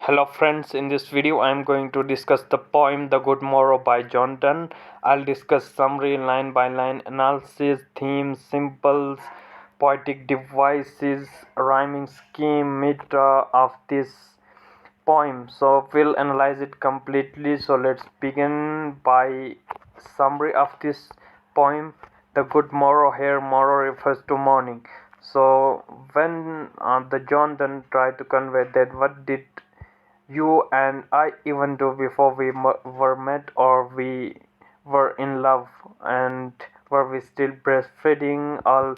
Hello friends, in this video I am going to discuss the poem The Good Morrow by John Donne. I'll discuss summary, line by line analysis, themes, symbols, poetic devices, rhyming scheme, meter of this poem. So we'll analyze it completely. So let's begin by summary of this poem. The good morrow, here morrow refers to morning. So when the John Donne tried to convey that what did you and I even do before we were met, or we were in love, and were we still breastfeeding, all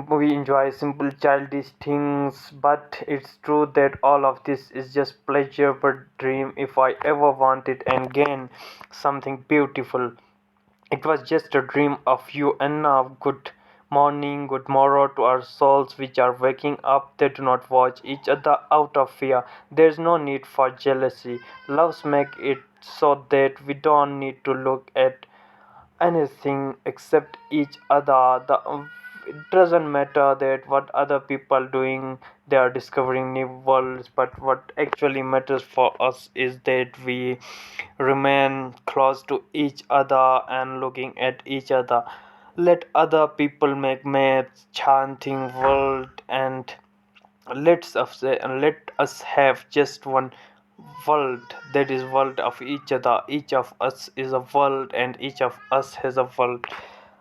we enjoy simple childish things. But it's true that all of this is just pleasure but dream. If I ever wanted and gain something beautiful, it was just a dream of you. And now, good morning, good morrow to our souls which are waking up. They do not watch each other out of fear. There's no need for jealousy. Loves make it so that we don't need to look at anything except each other. It doesn't matter that what other people doing, they are discovering new worlds, but what actually matters for us is that we remain close to each other and looking at each other. Let other people make maths chanting world, and let us have just one world, that is world of each other. Each of us is a world, and each of us has a world.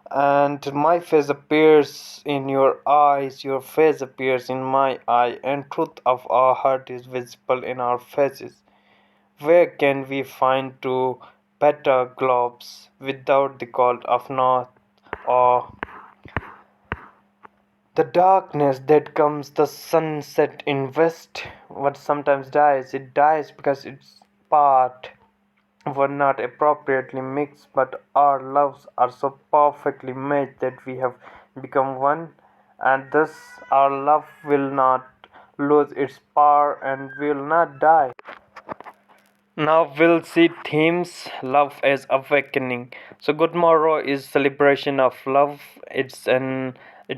And my face appears in your eyes, your face appears in my eye, and truth of our heart is visible in our faces. Where can we find two better globes without the cold of north, or the darkness that comes? The sunset in west, what sometimes dies, it dies because its part were not appropriately mixed, but our loves are so perfectly matched that we have become one, and thus our love will not lose its power and will not die. Now we'll see themes. Love as awakening. So Good Morrow is celebration of love. It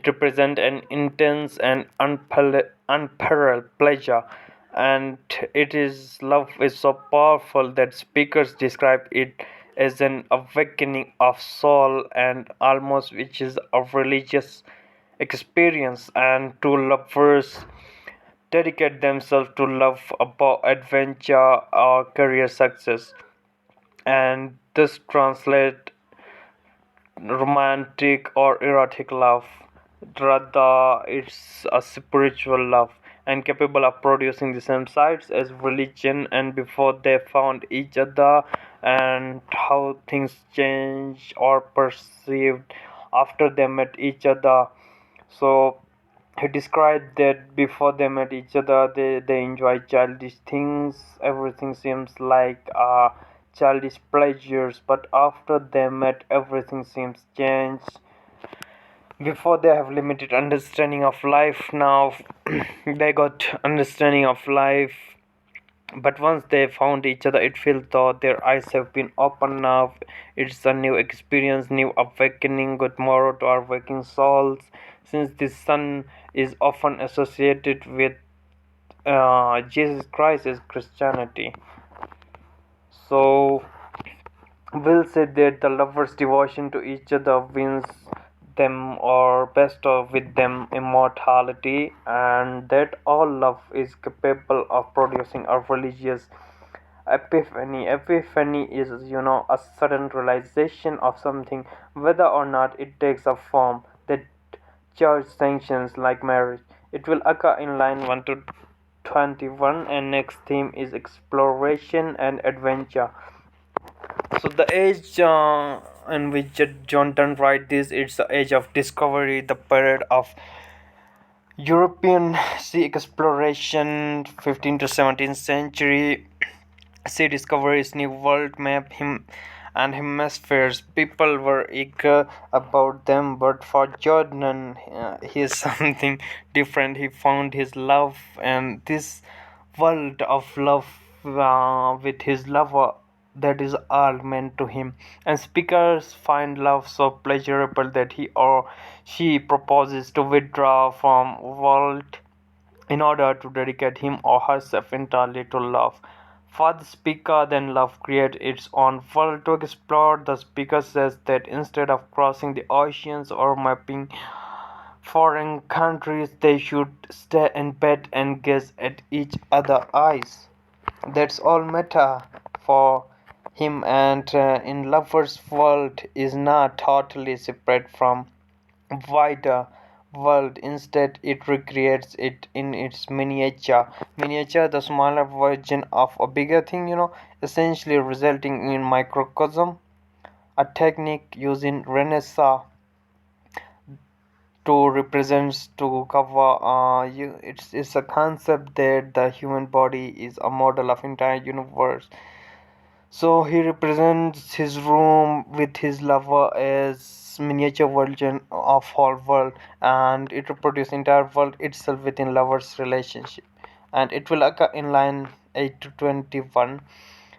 represents an intense and unparalleled pleasure, and it is love is so powerful that speakers describe it as an awakening of soul, and almost which is a religious experience. And two lovers dedicate themselves to love, about adventure or career success, and this translate romantic or erotic love. Rather, it's a spiritual love and capable of producing the same sides as religion. And before they found each other, and how things change or perceived after they met each other. So he described that before they met each other, they enjoy childish things. Everything seems like childish pleasures, but after they met, everything seems changed. Before they have limited understanding of life, now they got understanding of life. But once they found each other, it feels though their eyes have been opened now. It's a new experience, new awakening. Good morrow to our waking souls. Since the sun is often associated with Jesus Christ as Christianity, so we'll say that the lovers' devotion to each other wins them, or bestow with them immortality, and that all love is capable of producing a religious epiphany. Epiphany is, a sudden realization of something, whether or not it takes a form that church sanctions, like marriage. It will occur in line 1 to 21, and next theme is exploration and adventure. So the age in which John Donne write this, it's the age of discovery, the period of European sea exploration, 15th to 17th century. Sea discoveries, new world map, him and hemispheres. People were eager about them, but for Jordan, he is something different. He found his love, and this world of love with his lover, that is all meant to him. And speakers find love so pleasurable that he or she proposes to withdraw from world in order to dedicate him or herself entirely to love. For the speaker, then love creates its own world to explore. The speaker says that instead of crossing the oceans or mapping foreign countries, they should stay in bed and gaze at each other's eyes. That's all meta for him, and in lover's world is not totally separate from wider world. Instead, it recreates it in its miniature, the smaller version of a bigger thing, essentially resulting in microcosm, a technique used in Renaissance to represents to cover it's a concept that the human body is a model of entire universe. So he represents his room with his lover as miniature version of whole world, and it reproduces entire world itself within lovers relationship, and it will occur in line 8 to 21.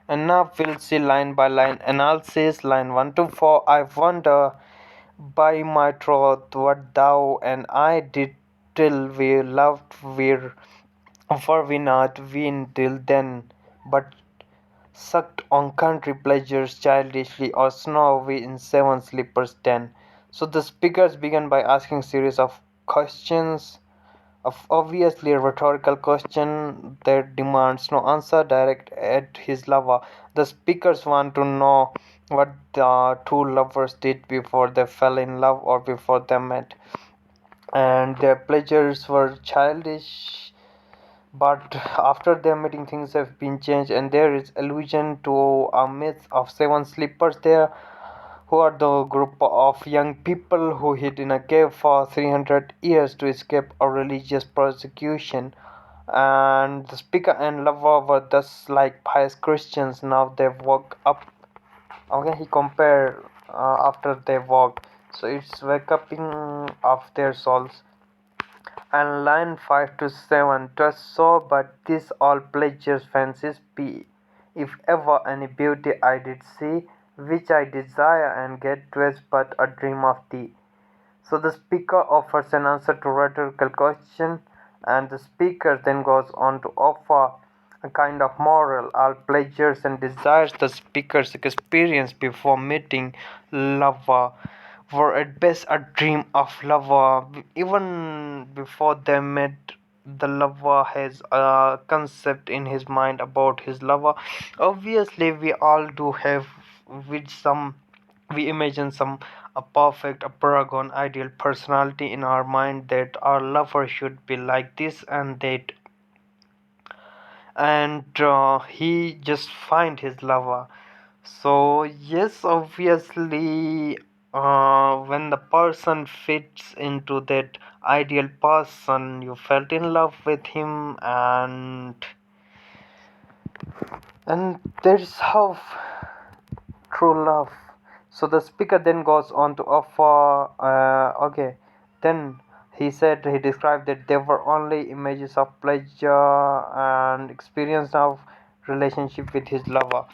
And now we'll see line by line analysis. Line 1 to 4. I wonder by my troth what thou and I did till we loved, were we not weaned till then, but sucked on country pleasures childishly or snowy in seven slippers then. So the speakers began by asking series of questions, of obviously a rhetorical question that demands no answer direct at his lover. The speakers want to know what the two lovers did before they fell in love or before they met, and their pleasures were childish, but after their meeting things have been changed, and there is allusion to a myth of seven sleepers there, who are the group of young people who hid in a cave for 300 years to escape a religious persecution. And the speaker and lover were thus like pious Christians. Now they woke up. Okay, he compared after they woke. So it's wake uping of their souls. And line 5 to 7, 'twas so, but this all pleasures fancies be. If ever any beauty I did see, which I desire and get, 'twas but a dream of thee. So the speaker offers an answer to rhetorical question, and the speaker then goes on to offer a kind of moral. All pleasures and desires the speaker's experience before meeting lover were at best a dream of lover. Even before they met, the lover has a concept in his mind about his lover. Obviously, we all do have with some, we imagine some a perfect, a paragon, ideal personality in our mind that our lover should be like this and that, and he just find his lover. So yes, obviously, when the person fits into that ideal person, you felt in love with him, and that's how true love. So the speaker then goes on to offer, okay, then he said, he described that there were only images of pleasure and experience of relationship with his lover.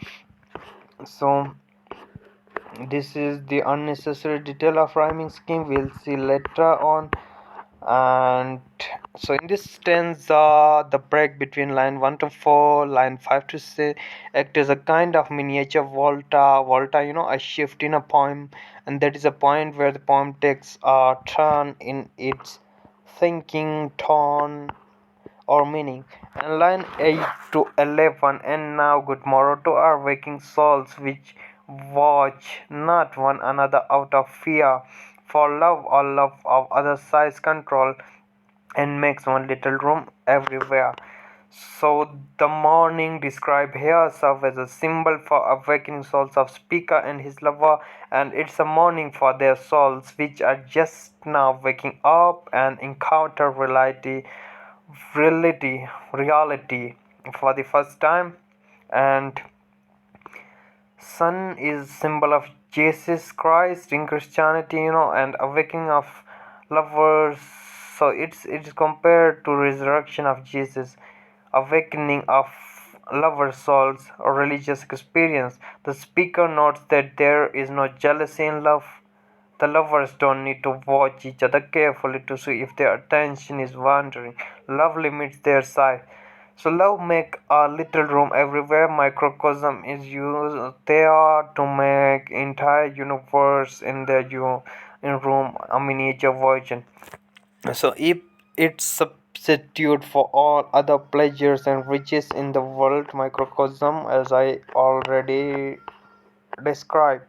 So this is the unnecessary detail of rhyming scheme, we'll see later on. And so in this stanza, the break between line 1 to 4, line 5 to 6 act as a kind of miniature volta, a shift in a poem, and that is a point where the poem takes a turn in its thinking tone or meaning. And line 8 to 11, and now good morrow to our waking souls, which watch not one another out of fear, for love or love of other size control, and makes one little room everywhere. So the morning described here serves as a symbol for awakening souls of speaker and his lover, and it's a morning for their souls which are just now waking up and encounter reality for the first time. And sun is symbol of Jesus Christ in Christianity, and awakening of lovers. So it's compared to resurrection of Jesus, awakening of lover souls, or religious experience. The speaker notes that there is no jealousy in love, The lovers don't need to watch each other carefully to see if their attention is wandering. Love limits their sight. So love make a little room everywhere. Microcosm is used there to make entire universe in in room a miniature version. So if it's substitute for all other pleasures and riches in the world, microcosm, as I already described.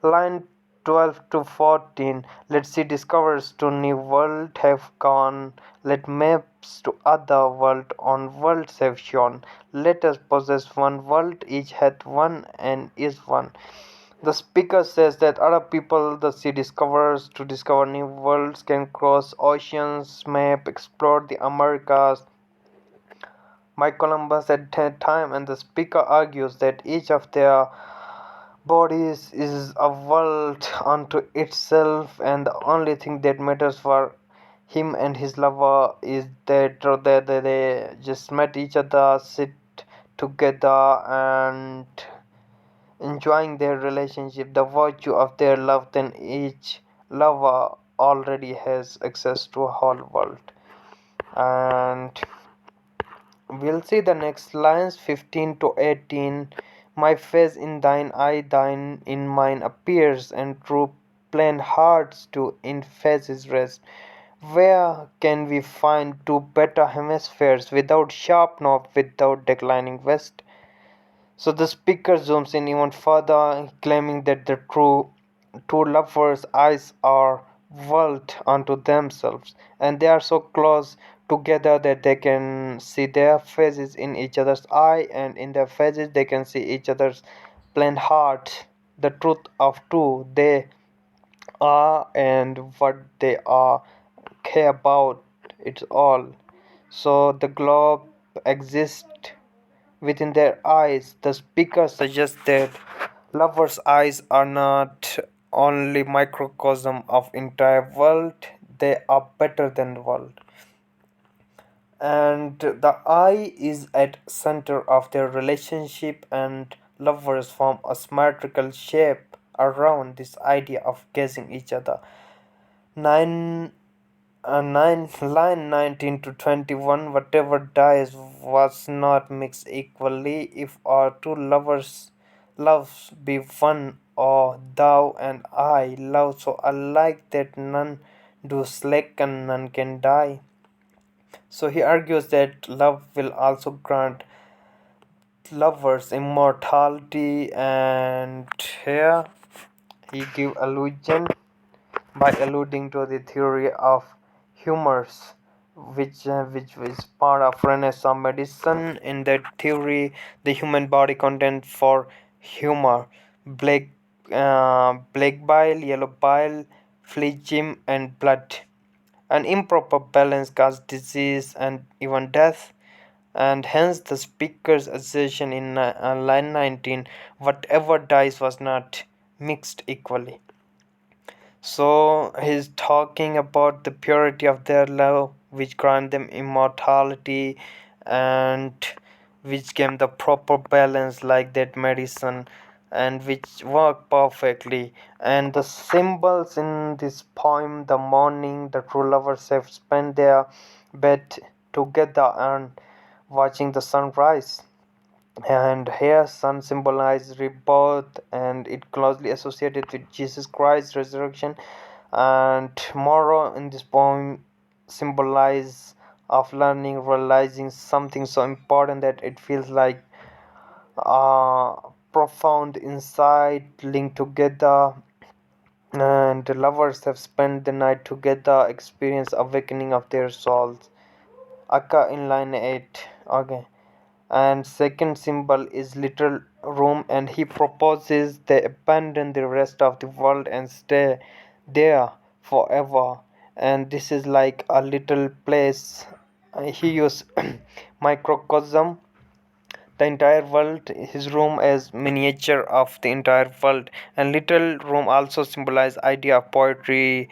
Line 12 to 14. Let's see, discovers to new world have gone. Let maps to other world on worlds have shown. Let us possess one world, each hath one and is one. The speaker says that other people the sea discovers to discover new worlds can cross oceans, map, explore the Americas by Columbus at that time, and the speaker argues that each of their bodies is a world unto itself, and the only thing that matters for him and his lover is that they just met each other, sit together, and enjoying their relationship, the virtue of their love, then each lover already has access to a whole world. And we'll see the next lines 15 to 18. My face in thine eye, thine in mine appears, and true plain hearts do in faces rest. Where can we find two better hemispheres without sharp north, without declining west? So the speaker zooms in even further, claiming that the true lovers' eyes are world unto themselves, and they are so close together that they can see their faces in each other's eye, and in their faces they can see each other's plain heart, the truth of who they are and what they are care about. It's all. So the globe exists within their eyes. The speaker suggests that lovers' eyes are not only microcosm of entire world, they are better than the world. And the eye is at center of their relationship, and lovers form a symmetrical shape around this idea of gazing each other. 9 line 19 to 21. Whatever dies was not mixed equally. If our two lovers loves be one, or thou and I love so alike that none do slacken, none can die. So he argues that love will also grant lovers immortality, and here he give allusion by alluding to the theory of humors, which is part of Renaissance medicine. In that theory, the human body contains four humor: black, black bile, yellow bile, phlegm, and blood. An improper balance causes disease and even death. And hence the speaker's assertion in line 19, whatever dies was not mixed equally. So he's talking about the purity of their love, which grant them immortality, and which gave the proper balance like that medicine, and which work perfectly. And the symbols in this poem, the morning the true lovers have spent their bed together and watching the sunrise. And here sun symbolizes rebirth, and it closely associated with Jesus Christ's resurrection. And morrow in this poem symbolize of learning, realizing something so important that it feels like profound insight linked together. And the lovers have spent the night together, experience awakening of their souls. Akka in line 8. Okay. And second symbol is little room, and he proposes they abandon the rest of the world and stay there forever. And this is like a little place. He used microcosm, the entire world, his room as miniature of the entire world. And little room also symbolize idea of poetry,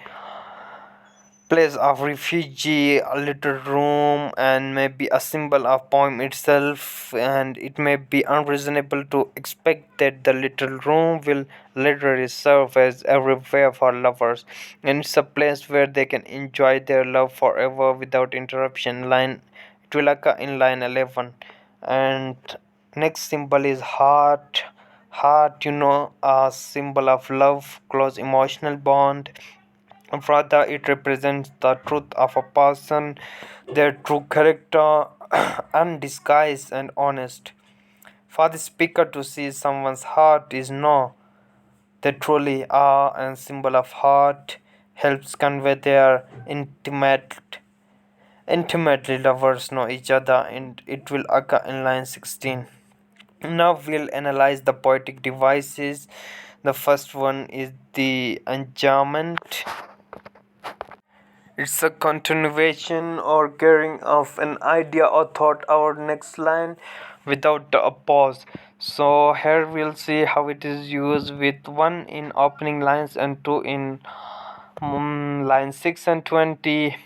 place of refugee, a little room, and maybe a symbol of poem itself. And it may be unreasonable to expect that the little room will literally serve as everywhere for lovers, and it's a place where they can enjoy their love forever without interruption. Line it will occur in line 11. And next symbol is heart. Heart, a symbol of love, close emotional bond. Rather, it represents the truth of a person, their true character, undisguised and honest. For the speaker to see someone's heart is know they truly are, and symbol of heart helps convey their intimately lovers know each other, and it will occur in line 16. Now we'll analyze the poetic devices. The first one is the enjambment. It's a continuation or carrying of an idea or thought our next line without a pause. So here we'll see how it is used with 1 in opening lines and 2 in line 6 and 20.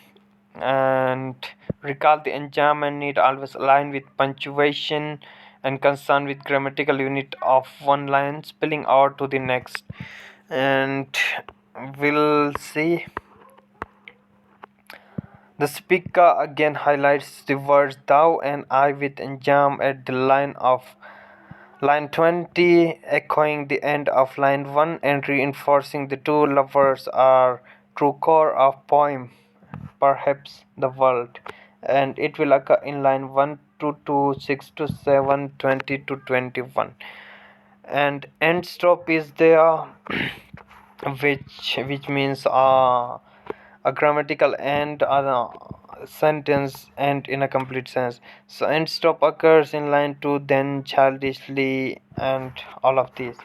And recall the enjambment need always align with punctuation and concern with grammatical unit of one line spilling out to the next. And we'll see. The speaker again highlights the words thou and I with enjam at the line of line 20, echoing the end of line 1 and reinforcing the two lovers are true core of poem, perhaps the world. And it will occur in line 1 to 2, 6 to 7, 20 to 21. And end stop is there, which means a grammatical end or a sentence end in a complete sense. So end stop occurs in line 2, then childishly, and all of these.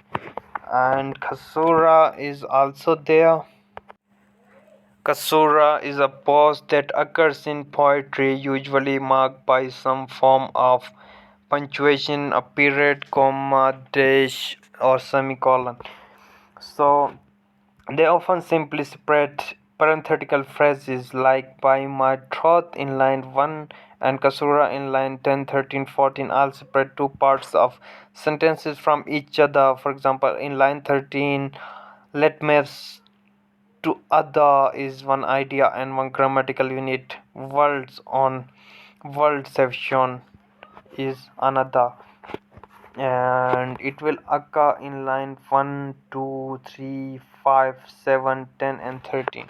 And kasura is also there. Kasura is a pause that occurs in poetry, usually marked by some form of punctuation, a period, comma, dash, or semicolon. So they often simply spread parenthetical phrases like by my troth in line 1 and kasura in line 10, 13, 14 all separate two parts of sentences from each other. For example, in line 13, let maps to other is one idea and one grammatical unit. Worlds on worlds have shown is another, and it will occur in line 1, 2, 3, 5, 7, 10, and 13.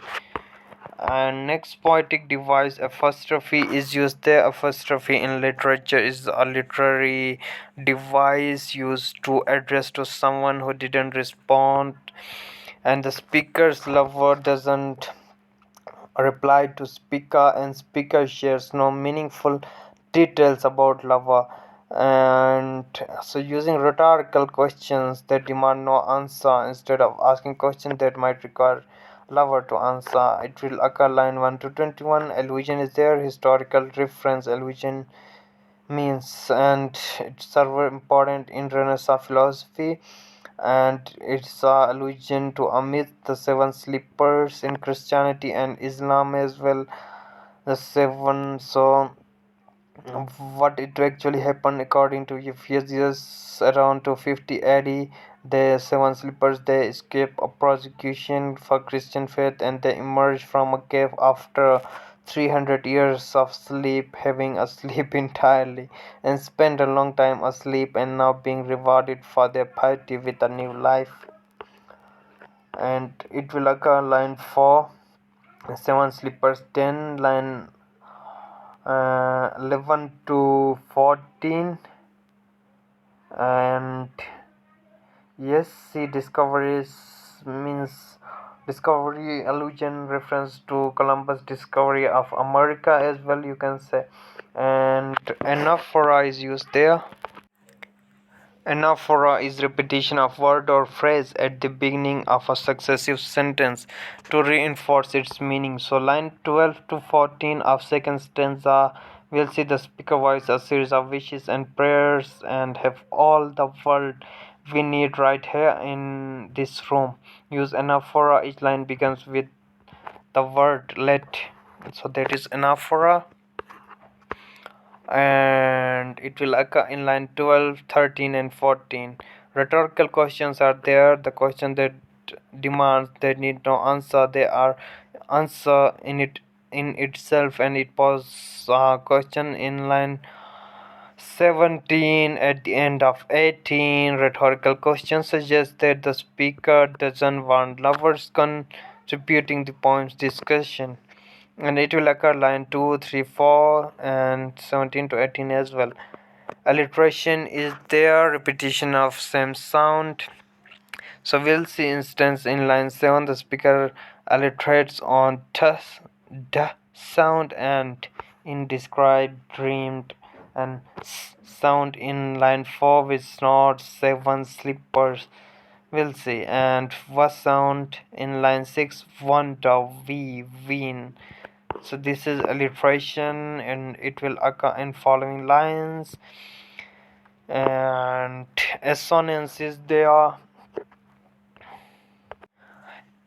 And next poetic device, apostrophe, is used there. Apostrophe in literature is a literary device used to address to someone who didn't respond, and the speaker's lover doesn't reply to speaker, and speaker shares no meaningful details about lover. And so using rhetorical questions that demand no answer instead of asking questions that might require lover to answer, it will occur line 1 to 21. Allusion is there, historical reference allusion means, and it's very important in Renaissance philosophy, and it's a allusion to a myth, the seven sleepers in Christianity and Islam as well, the seven. So what it actually happened according to Ephesus around 250 AD, the seven sleepers they escape a prosecution for Christian faith, and they emerge from a cave after 300 years of sleep, having asleep entirely, and spent a long time asleep and now being rewarded for their piety with a new life. And it will occur line 4, seven sleepers 10, line 11 to 14. And yes, see, discoveries means discovery allusion reference to Columbus discovery of America as well, you can say. And anaphora is used there. Anaphora is repetition of word or phrase at the beginning of a successive sentence to reinforce its meaning. So line 12 to 14 of second stanza, we'll see the speaker voice a series of wishes and prayers and have all the world we need right here in this room. Use anaphora. Each line begins with the word let. So that is anaphora, and it will occur in line 12, 13, and 14. Rhetorical questions are there, the question that demands they need no answer, they are answer in itself, and it poses a question in line 17 at the end of 18. Rhetorical questions suggest that the speaker doesn't want lovers contributing the poem's discussion, and it will occur line 2, 3, 4, and 17 to 18 as well. Alliteration is there, repetition of same sound. So we'll see instance in line 7, the speaker alliterates on t, d sound, and in described, dreamed, and s sound in line 4 with snort, 7, slippers. We'll see. And was sound in line 6, want of we, win. So this is alliteration, and it will occur in following lines. And assonance is there,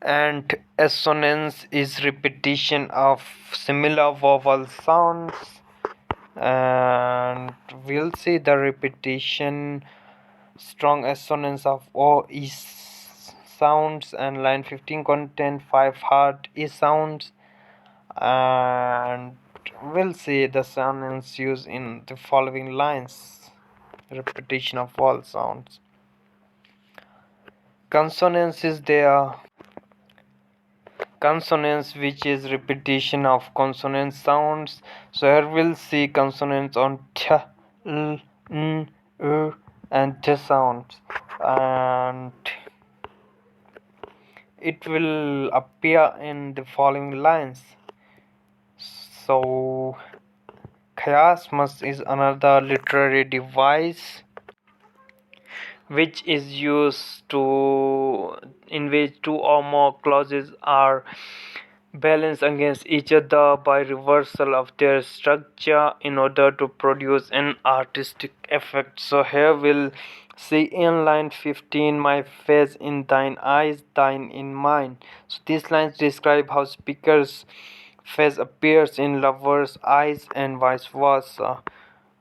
and assonance is repetition of similar vowel sounds, and we'll see the repetition strong assonance of o e sounds, and line 15 content 5 hard e sounds, and we'll see the sounds used in the following lines. Repetition of vowel sounds. Consonance is there, consonance which is repetition of consonant sounds. So here we'll see consonants on th, l, n, and t sounds, and it will appear in the following lines. So chiasmus is another literary device which is used to in which two or more clauses are balanced against each other by reversal of their structure in order to produce an artistic effect. So here we'll see in line 15, my face in thine eyes, thine in mine. So these lines describe how speaker's face appears in lover's eyes and vice versa,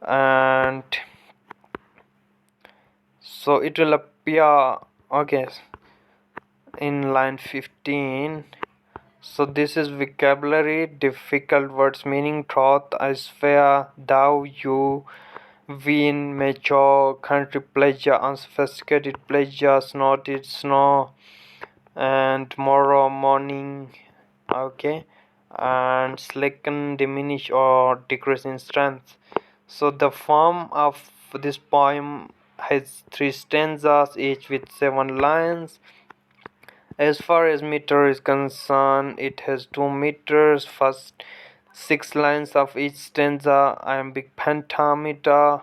and so it will appear okay in line 15. So this is vocabulary, difficult words meaning troth, I swear, thou, you, win, mature, country, pleasure, unsophisticated, pleasure, snorted, snow, and morrow, morning, okay, and slacken, diminish or decrease in strength. So the form of this poem has 3 stanzas, each with 7 lines. As far as meter is concerned, it has 2 meters. First 6 lines of each stanza iambic pentameter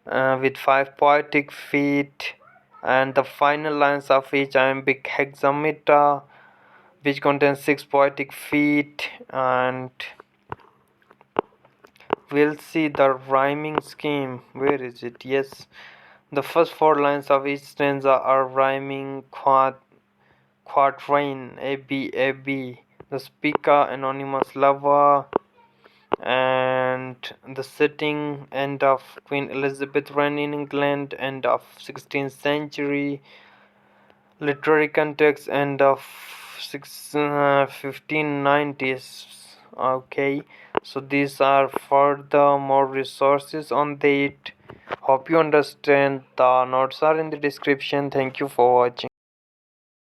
with 5 poetic feet, and the final lines of each iambic hexameter which contains 6 poetic feet. And we'll see the rhyming scheme. Where is it? Yes, the first 4 lines of each stanza are rhyming quatrain A B A B. The speaker anonymous lover, and the setting end of Queen Elizabeth reign in England, end of 16th century. Literary context end of 1590s. Okay, so these are further more resources on that. Hope you understand. The notes are in the description. Thank you for watching.